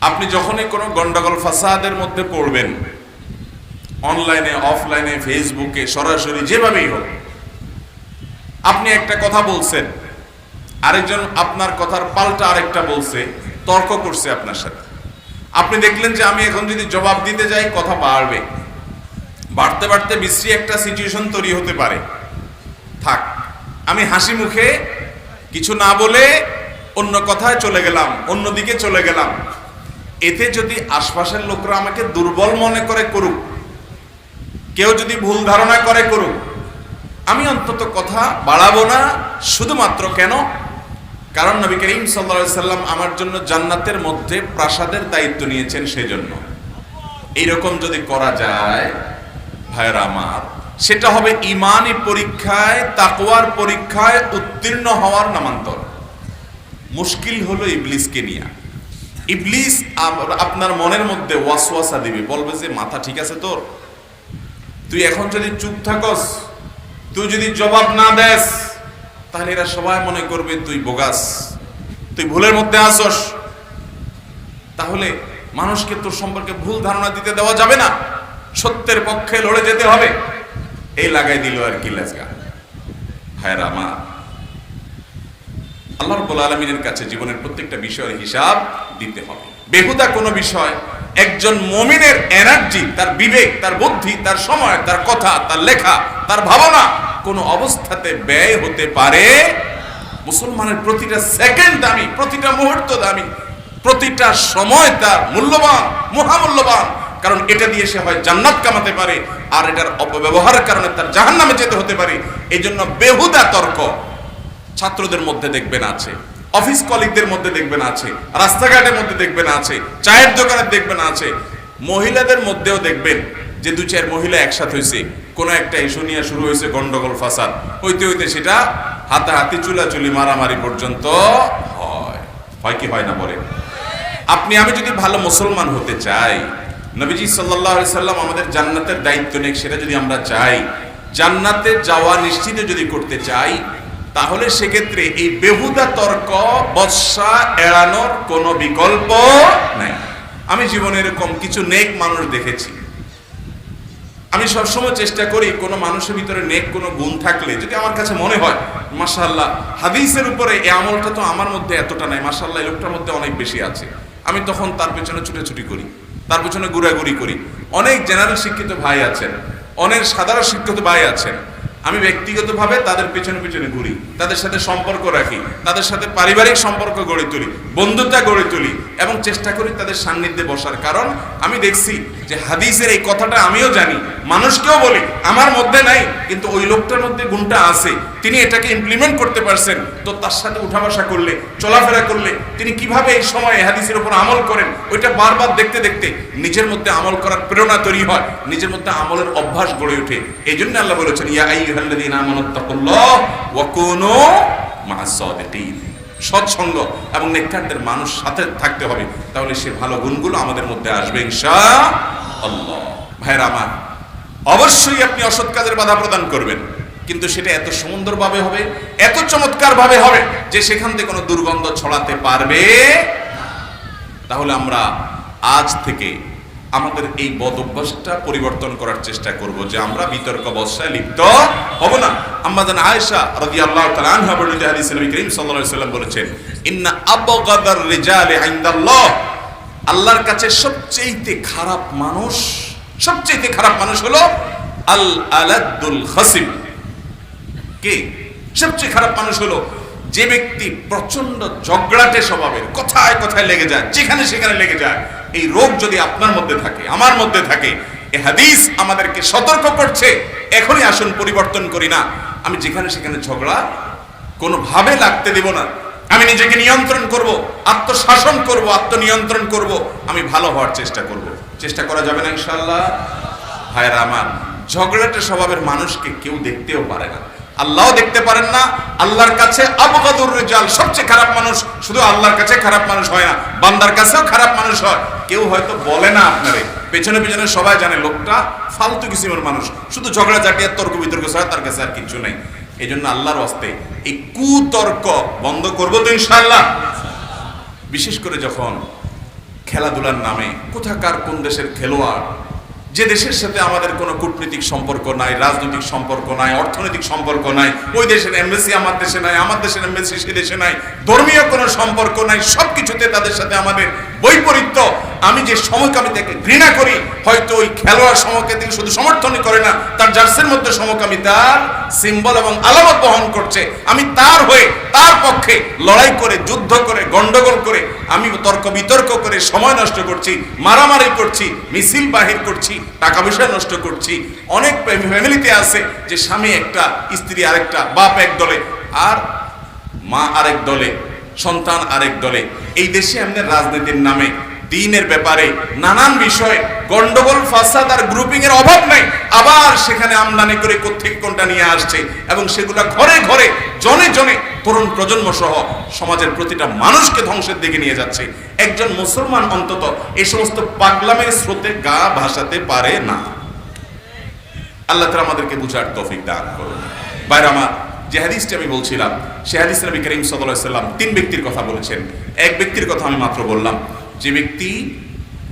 আপনি যখনই কোনো গন্ডগোল ফাসাদের মধ্যে পড়বেন, অনলাইনে অফলাইনে ফেসবুকে সরাসরি যেভাবেই হোক, আপনি একটা কথা বলছেন, আরেকজন আপনার কথার পাল্টা আরেকটা বলছে, তর্ক করছে আপনার সাথে। আপনি দেখলেন যে আমি এখন যদি জবাব দিতে যাই কথা বাড়বে, বাড়তে বাড়তে বিশ্রী একটা সিচুয়েশন তৈরি হতে পারে। থাক, আমি হাসি মুখে কিছু না বলে অন্য কথায় চলে গেলাম, অন্যদিকে চলে গেলাম। এতে যদি আশপাশের লোকরা আমাকে দুর্বল মনে করে করুক, কেউ যদি ভুল ধারণা করে করুক, আমি অন্তত কথা বাড়াবো না। শুধুমাত্র কেন? কারণ নবী করিম সাল্লাল্লাহু আলাইহি সাল্লাম আমার জন্য জান্নাতের মধ্যে প্রাসাদের দায়িত্ব নিয়েছেন, সেজন্য। এইরকম যদি করা যায় ভাইরা আমার, সেটা হবে ঈমানি পরীক্ষায়, তাকওয়ার পরীক্ষায় উত্তীর্ণ হওয়ার নামান্তর। মুশকিল হলো ইবলিসকে নিয়ে। ইবলিস আপনার মনের মধ্যে ওয়াসওয়াসা দিবে, বলবে যে মাথা ঠিক আছে তোর, তুই এখন যদি চুপ থাকস, তুই যদি জবাব না দেস, তাহলে এরা সবাই মনে করবে তুই বোগাস, তুই ভুলের মধ্যে আসস। তাহলে মানুষকে তোর সম্পর্কে ভুল ধারণা দিতে দেওয়া যাবে না, সত্যের পক্ষে লড়ে যেতে হবে। এই লাগাই দিল আর কি লেজগা। ভাইরা আমার, আল্লাহ রাব্বুল আলামিনের কাছে জীবনের প্রত্যেকটা বিষয়ের হিসাব দিতে হবে। বেহুদা কোনো বিষয় একজন মুমিনের এনার্জি, তার বিবেক, তার বুদ্ধি, তার সময়, তার কথা, তার লেখা, তার ভাবনা কোন অবস্থাতে ব্যয় হতে পারে? মুসলমানের প্রতিটা সেকেন্ড দামি, প্রতিটা মুহূর্ত দামি, প্রতিটা সময় তার মূল্যবান, মহামূল্যবান। কারণ এটা দিয়ে সে হয় জান্নাত কামাতে পারে, আর এটার অপব্যবহারের কারণে তার জাহান্নামে যেতে হতে পারে। এই জন্য বেহুদা তর্ক ছাত্রদের মধ্যে দেখবেন আছে, অফিস কলিগদের মধ্যে দেখবেন আছে, রাস্তাঘাটের মধ্যে দেখবেন আছে, চায়ের দোকানে দেখবেন আছে, মহিলাদের মধ্যেও দেখবেন যে দু চার মহিলা একসাথে হয়েছে, কোন একটা ইস্যু নিয়ে শুরু হয়েছে গন্ডগোল ফাসাদ, হইতে হইতে সেটা হাতাহাতি চুলাচুলি মারামারি পর্যন্ত হয় কি হয় না? বলে আপনি আমি যদি ভালো মুসলমান হতে চাই, নবীজি সাল্লাল্লাহু আলাইহি সাল্লাম আমাদের জান্নাতের দায়িত্ব নেই, সেটা যদি আমরা চাই, জান্নাতে যাওয়া নিশ্চিত যদি করতে চাই, তাহলে সেক্ষেত্রে এই বেহুদা তর্ক বর্ষা এড়ানোর কোনো বিকল্প নাই। আমি জীবনে এরকম কিছু নেক মানুষ দেখেছি। আমি সবসময় চেষ্টা করি কোনো মানুষের ভিতরে নেক কোনো গুণ থাকলে যদি আমার কাছে মনে হয় মাশাআল্লাহ হাদিসের উপরে এই আমলটা তো আমার মধ্যে এতটা নাই, মাশাআল্লাহ এই লোকটার মধ্যে অনেক বেশি আছে, আমি তখন তার পেছনে ছুটাছুটি করি, তার পেছনে ঘোরাঘুরি করি। অনেক জেনারেল শিক্ষিত ভাই আছেন, অনেক সাধারণ শিক্ষিত ভাই আছেন, আমি ব্যক্তিগতভাবে তাদের পেছনে পেছনে ঘুরি, তাদের সাথে সম্পর্ক রাখি, তাদের সাথে পারিবারিক সম্পর্ক গড়ে তুলি, বন্ধুত্ব গড়ে তুলি এবং চেষ্টা করি তাদের সান্নিধ্যে বসার। কারণ আমি দেখছি যে হাদিসের এই কথাটা আমিও জানি, মানুষকেও বলি, আমার মধ্যে নাই কিন্তু ওই লোকটার মধ্যে গুণটা আছে, তিনি এটাকে ইমপ্লিমেন্ট করতে পারছেন, তো তার সাথে উঠা বসা করলে, চলাফেরা করলে তিনি কিভাবে এই সময়ে হাদিসের উপর আমল করেন, ওইটা বারবার দেখতে দেখতে নিজের মধ্যে আমল করার প্রেরণা তৈরি হয়, নিজের মধ্যে আমলের অভ্যাস গড়ে ওঠে। এই জন্য আল্লাহ বলেছেন ইয়া আইয়ুহাল্লাযীনা আমানুত্তাকুল্লাহ ওয়া কুনু মা'আস সাদিকিন। সৎসঙ্গ এবং নেককারদের মানুষ সাথে থাকতে হবে, তাহলে সে ভালো গুণগুলো আমাদের মধ্যে আসবে ইনশাআল্লাহ। ভাইরা আমার, অবশ্যই আপনি অসৎ কাজের বাধা প্রদান করবেন, কিন্তু সেটা এত সুন্দরভাবে হবে, এত চমৎকারভাবে হবে যে সেখান থেকে কোনো দুর্গন্ধ ছড়াতে পারবে। তাহলে আমরা আজ থেকে আমাদের এই বদ অভ্যাসটা পরিবর্তন করার চেষ্টা করব যে আমরা বিতর্ক বর্ষায় লিপ্ত হব না। আম্মা জান আয়েশা রাদিয়াল্লাহু তাআলা আনহা বর্ণিত হাদিসে নবী করিম সাল্লাল্লাহু আলাইহি সাল্লাম বলেছেন, ইন্না আবগাদার রিজালি ইনদাল্লাহ, আল্লাহর কাছে সবচেয়ে খারাপ মানুষ, সবচেয়ে খারাপ মানুষ হলো আল আলাদুল খাসিম। কে? সবচেয়ে খারাপ মানুষ হলো যে ব্যক্তি প্রচন্ড ঝগড়াটে স্বভাবের, কথায় কথায় লেগে যায়, যেখানে সেখানে লেগে যায়। এই রোগ যদি আপনার মধ্যে থাকে, আমার মধ্যে থাকে, এই হাদিস আমাদেরকে সতর্ক করছে, এখনই আসুন পরিবর্তন করি না। আমি যেখানে সেখানে ঝগড়া কোনোভাবে লাগতে দেব না, আমি নিজেকে নিয়ন্ত্রণ করব, আত্মশাসন করব, আত্মনিয়ন্ত্রণ করব, আমি ভালো হওয়ার চেষ্টা করব। চেষ্টা করা যাবে না ইনশাআল্লাহ? ভাইরা আমার, ঝগড়াটে স্বভাবের মানুষকে কেউ দেখতেও পারে না, আল্লাহও দেখতে পারেন না। আল্লাহর কাছে আবগাদুর রিজাল, সবচেয়ে খারাপ মানুষ শুধু আল্লাহর কাছে খারাপ মানুষ হয় না, বান্দার কাছেও খারাপ মানুষ হয়। কেউ হয়তো বলে না আপনারে, পেছনে পেছনে সবাই জানে লোকটা ফালতু কিসিমের মানুষ, শুধু ঝগড়া ঝাঁটিয়া তর্ক বিতর্ক ছাড়া তার কাছে আর কিছু নাই। এই জন্য আল্লাহর ওয়াস্তে এই কুতর্ক বন্ধ করবো তো ইনশাআল্লাহ। বিশেষ করে যখন খেলাধুলার নামে কোথাকার কোন দেশের খেলোয়াড়, যে দেশের সাথে আমাদের কোনো কূটনৈতিক সম্পর্ক নাই, রাজনৈতিক সম্পর্ক নাই, অর্থনৈতিক সম্পর্ক নাই, ওই দেশের এমবেসি আমার দেশে নাই, আমার দেশের এমবেসি সে দেশে নাই, ধর্মীয় কোনো সম্পর্ক নাই, সব কিছুতে তাদের সাথে আমাদের বৈপরীত্য। আমি যে সমকামিতাকে ঘৃণা করি, হয়তো ওই খেলোয়াড় সমকামিতাকে শুধু সমর্থনই করে না, তার জার্সির মধ্যে সমকামিতার সিম্বল এবং আলামত বহন করছে। আমি তার হয়ে, তার পক্ষে লড়াই করে, যুদ্ধ করে, গন্ডগোল করে, আমি তর্ক বিতর্ক করে সময় নষ্ট করছি, মারামারি করছি, মিছিল বাহির করছি, টাকা পয়সা নষ্ট করছি। অনেক ফ্যামিলিতে আছে যে স্বামী একটা, স্ত্রী আরেকটা, বাপ এক দলে আর মা আরেক দলে, সন্তান আরেক দলে। এই দেশে আমাদের রাজনীতির নামে দ্বীনের ব্যাপারে নানান বিষয়ে গন্ডগোল, ফাসাদ আর গ্রুপিং এর অভাব নাই। আবার সেখানে আমদানি করে কোত্থেকে কোনটা নিয়ে আসছে এবং সেগুলা ঘরে ঘরে, জনে জনে, তরুণ প্রজন্ম সহ সমাজের প্রতিটা মানুষকে ধ্বংসের দিকে নিয়ে যাচ্ছে। একজন মুসলমান অন্তত এই সমস্ত পাগলামের স্রোতে গা ভাসাতে পারে না। আল্লাহ তাআলা আমাদেরকে বুঝার তৌফিক দান করুন। বাইরে আমার যে হাদিসটি আমি বলছিলাম, সে হাদিস নবী করিম সাল্লাল্লাহু আলাইহি ওয়াসাল্লাম 3 ব্যক্তির কথা বলেছেন। এক ব্যক্তির কথা আমি মাত্র বললাম, যে ব্যক্তি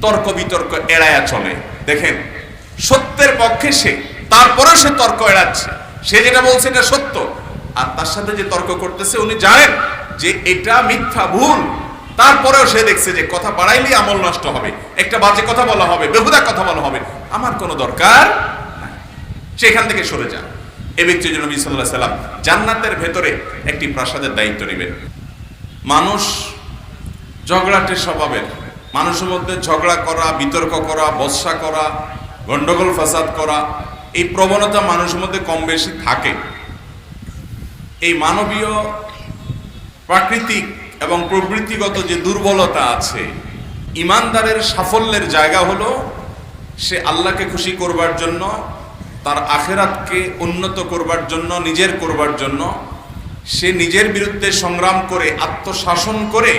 তর্ক বিতর্ক এড়ায়া চলে। দেখেন, সত্যের পক্ষে সে, তারপরেও সে তর্ক এড়াচ্ছে। সে যেটা বলছে এটা সত্য, আর তার সাথে যে তর্ক করতেছে উনি জানেন যে এটা মিথ্যা, ভুল, তারপরেও সে দেখছে যে কথা বাড়াইলেই আমল নষ্ট হবে, একটা বাজে কথা বলা হবে, বেহুদা কথা বলা হবে, আমার কোনো দরকার নাই, সেখান থেকে সরে যায়। এই ব্যক্তির জন্য নবী সাল্লাল্লাহু আলাইহি ওয়াসাল্লাম জান্নাতের ভেতরে একটি প্রাসাদের দায়িত্ব নেবেন। মানুষ ঝগড়াটে স্বভাবের, মানুষের মধ্যে ঝগড়া করা, বিতর্ক করা, বচসা করা, গন্ডগোল ফাসাদ করা, এই প্রবণতা মানুষের মধ্যে কম বেশি থাকে। এই মানবীয়, প্রাকৃতিক এবং প্রবৃত্তিগত যে দুর্বলতা আছে, ইমানদারের সাফল্যের জায়গা হলো সে আল্লাহকে খুশি করবার জন্য, তার আখেরাতকে উন্নত করবার জন্য, নিজের করবার জন্য সে নিজের বিরুদ্ধে সংগ্রাম করে, আত্মশাসন করে,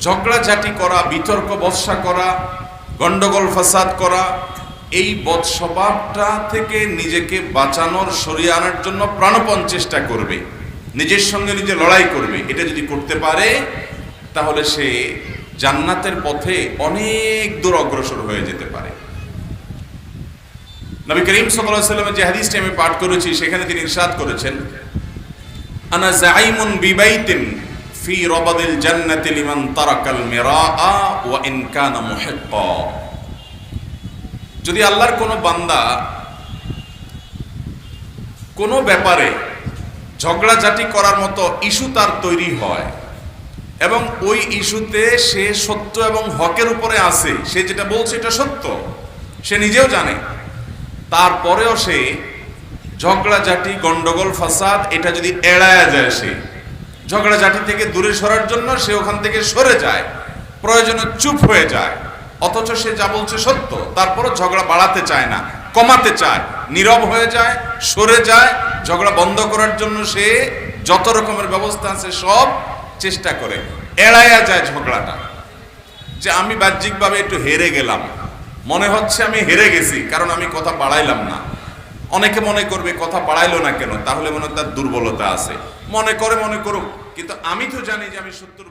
ঝগড়াঝাটি করা, বিতর্ক বচসা করা, গন্ডগোল ফাসাদ করা, এই বদ স্বভাবটা থেকে নিজেকে বাঁচানোর, সরিয়ে আনার জন্য প্রাণপণ চেষ্টা করবে, নিজের সঙ্গে নিজে লড়াই করবে। এটা যদি করতে পারে তাহলে সে জান্নাতের পথে অনেক দূর অগ্রসর হয়ে যেতে পারে। নবী করিম সাল্লাল্লাহু আলাইহি ওয়াসাল্লামের যে হাদিসটি আমি পাঠ করেছি, সেখানে তিনি ইরশাদ করেছেন, আনা যাইমুন বিবাইতিন ফি রাবাদিল জান্নাতি লিমান তারাকাল মিরাআ ওয়া ইন কানা মুহিক্কা। যদি আল্লাহর কোনো বান্দা কোনো ব্যাপারে ঝগড়াঝাটি করার মতো ইস্যু তার তৈরি হয় এবং ওই ইস্যুতে সে সত্য এবং হকের উপরে আছে, সে যেটা বলছে এটা সত্য, সে নিজেও জানে, তারপরেও সে ঝগড়াঝাটি, গন্ডগোল ফাসাদ এটা যদি এড়ায়া যায়, সে ঝগড়াঝাটি থেকে দূরে সরার জন্য সে ওখান থেকে সরে যায়, প্রয়োজনে চুপ হয়ে যায়, অথচ সে যা বলছে সত্য, তারপরও ঝগড়া বাড়াতে চায় না, কমাতে চায়, নীরব হয়ে যায়, সরে যায়, ঝগড়া বন্ধ করার জন্য সে যত রকমের ব্যবস্থা আছে সব চেষ্টা করে, এড়ায়া যায় ঝগড়াটা। যে আমি বাহ্যিকভাবে একটু হেরে গেলাম, মনে হচ্ছে আমি হেরে গেছি কারণ আমি কথা বাড়াইলাম না। অনেকে মনে করবে কথা বাড়াইলো না কেন, তাহলে মনে তার দুর্বলতা আছে, মনে করুক, কিন্তু আমি তো জানি যে আমি 70